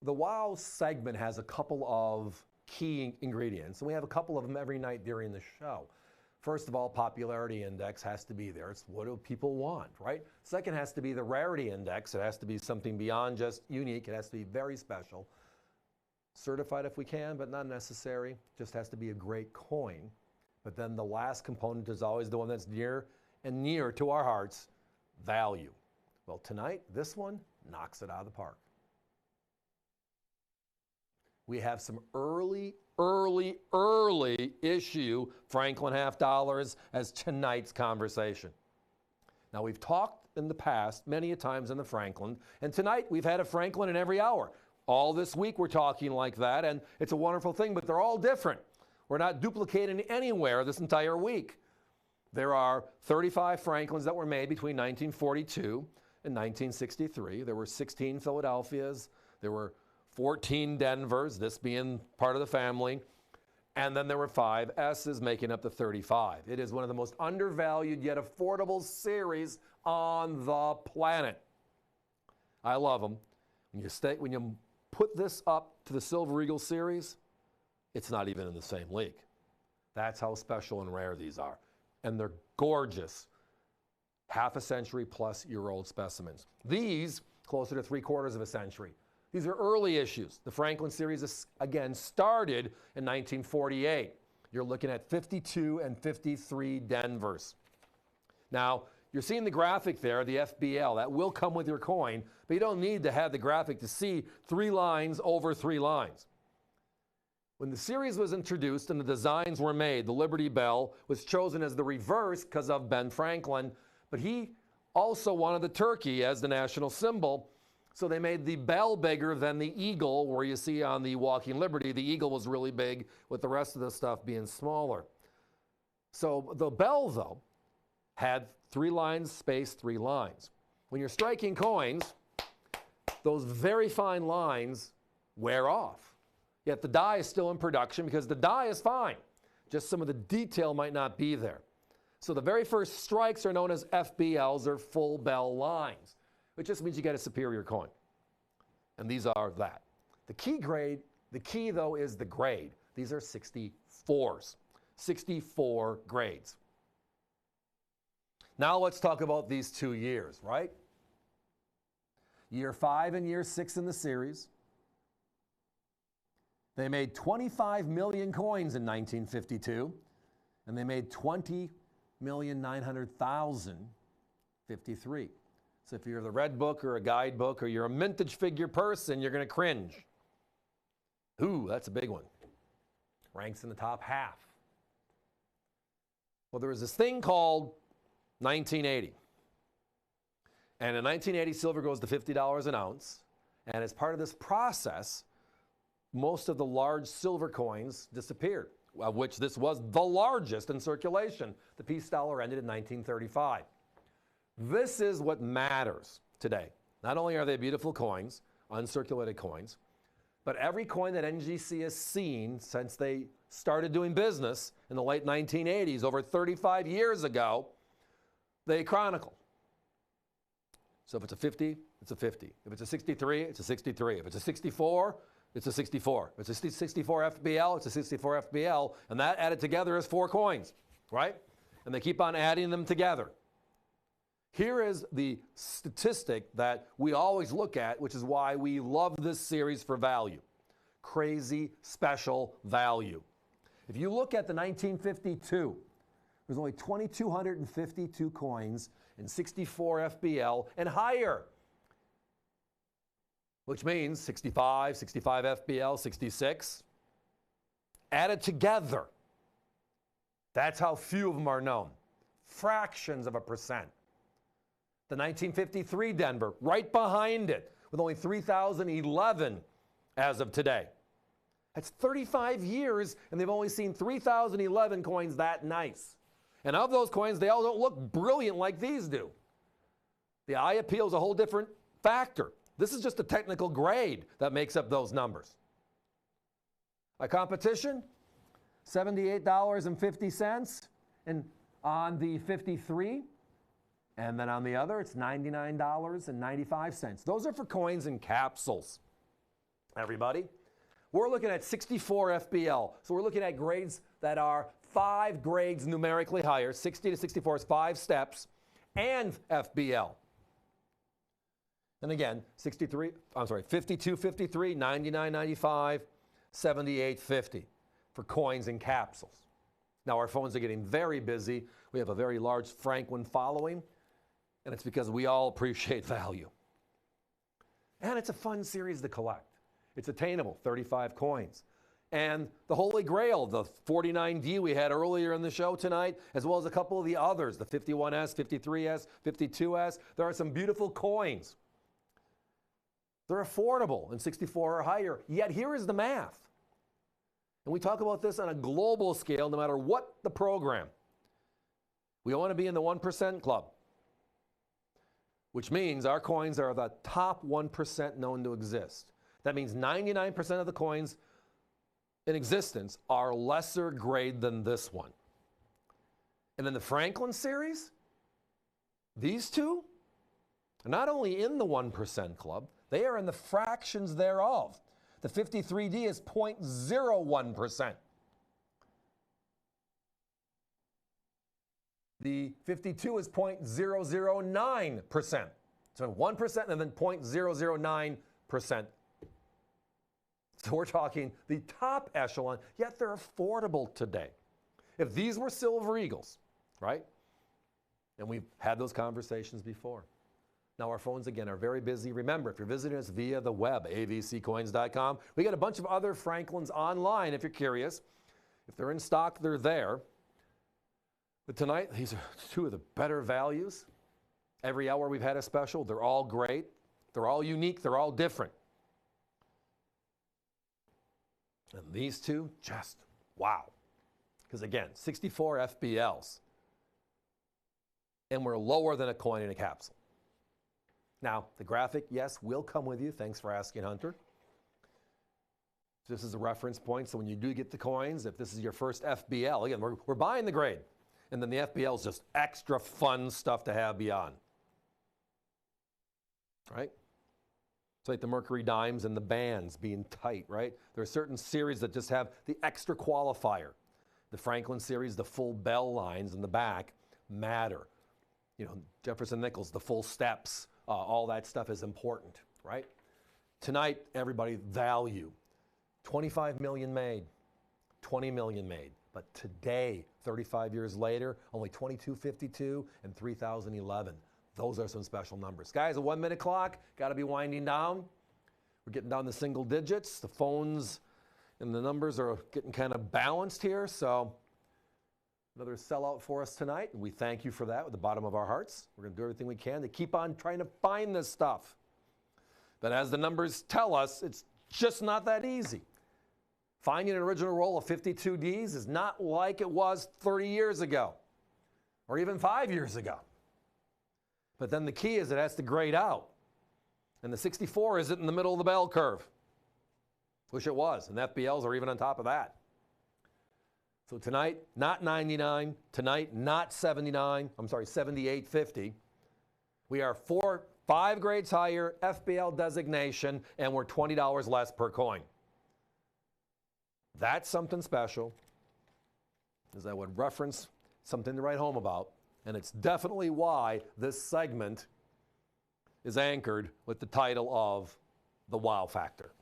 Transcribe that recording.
The WOW segment has a couple of key ingredients, and we have a couple of them every night during the show. First of all, popularity index has to be there. It's what do people want, right? Second has to be the rarity index. It has to be something beyond just unique. It has to be very special. Certified if we can, but not necessary. Just has to be a great coin. But then the last component is always the one that's near and near to our hearts, value. Well, tonight, this one knocks it out of the park. We have some early issue Franklin half dollars as tonight's conversation. Now, we've talked in the past many a times in the Franklin, and tonight we've had a Franklin in every hour. All this week we're talking like that, and it's a wonderful thing, but they're all different. We're not duplicating anywhere this entire week. There are 35 Franklins that were made between 1942 and 1963. There were 16 Philadelphias. There were 14 Denvers, this being part of the family. And then there were 5 S's making up the 35. It is one of the most undervalued yet affordable series on the planet. I love them. When you put this up to the Silver Eagle series, it's not even in the same league. That's how special and rare these are. And they're gorgeous. Half a century plus year old specimens. These, closer to 3/4 of a century. These are early issues. The Franklin series, again, started in 1948. You're looking at 52 and 53 Denvers. Now, you're seeing the graphic there, the FBL. That will come with your coin, but you don't need to have the graphic to see 3 lines over 3 lines. When the series was introduced and the designs were made, the Liberty Bell was chosen as the reverse because of Ben Franklin, but he also wanted the turkey as the national symbol. So they made the bell bigger than the eagle, where you see on the Walking Liberty, the eagle was really big with the rest of the stuff being smaller. So the bell, though, had 3 lines, space, 3 lines. When you're striking coins, those very fine lines wear off. Yet the die is still in production because the die is fine. Just some of the detail might not be there. So the very first strikes are known as FBLs, or full bell lines. It just means you get a superior coin. And these are that. The key though is the grade. These are 64s, 64 grades. Now let's talk about these 2 years, right? Year 5 and year 6 in the series. They made 25 million coins in 1952, and they made 20,900,053. So if you're the red book or a guidebook or you're a mintage figure person, you're going to cringe. Ooh, that's a big one. Ranks in the top half. Well, there was this thing called 1980. And in 1980, silver goes to $50 an ounce. And as part of this process, most of the large silver coins disappeared, of which this was the largest in circulation. The peace dollar ended in 1935. This is what matters today. Not only are they beautiful coins, uncirculated coins, but every coin that NGC has seen since they started doing business in the late 1980s, over 35 years ago, they chronicle. So if it's a 50, it's a 50. If it's a 63, it's a 63. If it's a 64, it's a 64. If it's a 64 FBL, it's a 64 FBL, and that added together is 4 coins, right? And they keep on adding them together. Here is the statistic that we always look at, which is why we love this series for value. Crazy special value. If you look at the 1952, there's only 2,252 coins in 64 FBL and higher, which means 65, 65 FBL, 66. Added together, that's how few of them are known. Fractions of a percent. The 1953 Denver, right behind it, with only 3,011 as of today. That's 35 years, and they've only seen 3,011 coins that nice. And of those coins, they all don't look brilliant like these do. The eye appeal is a whole different factor. This is just a technical grade that makes up those numbers. A competition, $78.50, and on the 53. And then on the other, it's $99.95. Those are for coins in capsules. everybody. We're looking at 64 FBL. So we're looking at grades that are 5 grades numerically higher. 60 to 64 is 5 steps, and FBL. And again, 52.53, 99.95, 78.50 for coins and capsules. Now our phones are getting very busy. We have a very large Franklin following, and it's because we all appreciate value. And it's a fun series to collect. It's attainable, 35 coins. And the Holy Grail, the 49D we had earlier in the show tonight, as well as a couple of the others, the 51S, 53S, 52S. There are some beautiful coins. They're affordable and 64 or higher. Yet here is the math. And we talk about this on a global scale, no matter what the program. We want to be in the 1% club, which means our coins are the top 1% known to exist. That means 99% of the coins in existence are lesser grade than this one. And in the Franklin series, these two are not only in the 1% club, they are in the fractions thereof. The 53D is 0.01%. The 52 is 0.009%. So 1% and then 0.009%. So we're talking the top echelon, yet they're affordable today. If these were Silver Eagles, right? And we've had those conversations before. Now our phones, again, are very busy. Remember, if you're visiting us via the web, avccoins.com, we got a bunch of other Franklins online if you're curious. If they're in stock, they're there. But tonight, these are 2 of the better values. Every hour we've had a special. They're all great. They're all unique. They're all different. And these 2, just wow. Because again, 64 FBLs. And we're lower than a coin in a capsule. Now, the graphic, yes, will come with you. Thanks for asking, Hunter. This is a reference point, so when you do get the coins, if this is your first FBL, again, we're buying the grade. And then the FBL is just extra fun stuff to have beyond. Right? It's like the Mercury dimes and the bands being tight, right? There are certain series that just have the extra qualifier. The Franklin series, the full bell lines in the back matter. You know, Jefferson Nichols, the full steps, all that stuff is important, right? Tonight, everybody, value. 25 million made, 20 million made. But today, 35 years later, only 2252 and 3011. Those are some special numbers. Guys, a 1-minute clock, got to be winding down. We're getting down to single digits. The phones and the numbers are getting kind of balanced here. So another sellout for us tonight. And we thank you for that with the bottom of our hearts. We're going to do everything we can to keep on trying to find this stuff. But as the numbers tell us, it's just not that easy. Finding an original roll of 52Ds is not like it was 30 years ago or even 5 years ago. But then the key is it has to grade out. And the 64 isn't in the middle of the bell curve. Wish it was. And the FBLs are even on top of that. So tonight, not 99. Tonight, not 78.50. We are 5 grades higher, FBL designation, and we're $20 less per coin. That's something special, as I would reference something to write home about. And it's definitely why this segment is anchored with the title of The Wow Factor.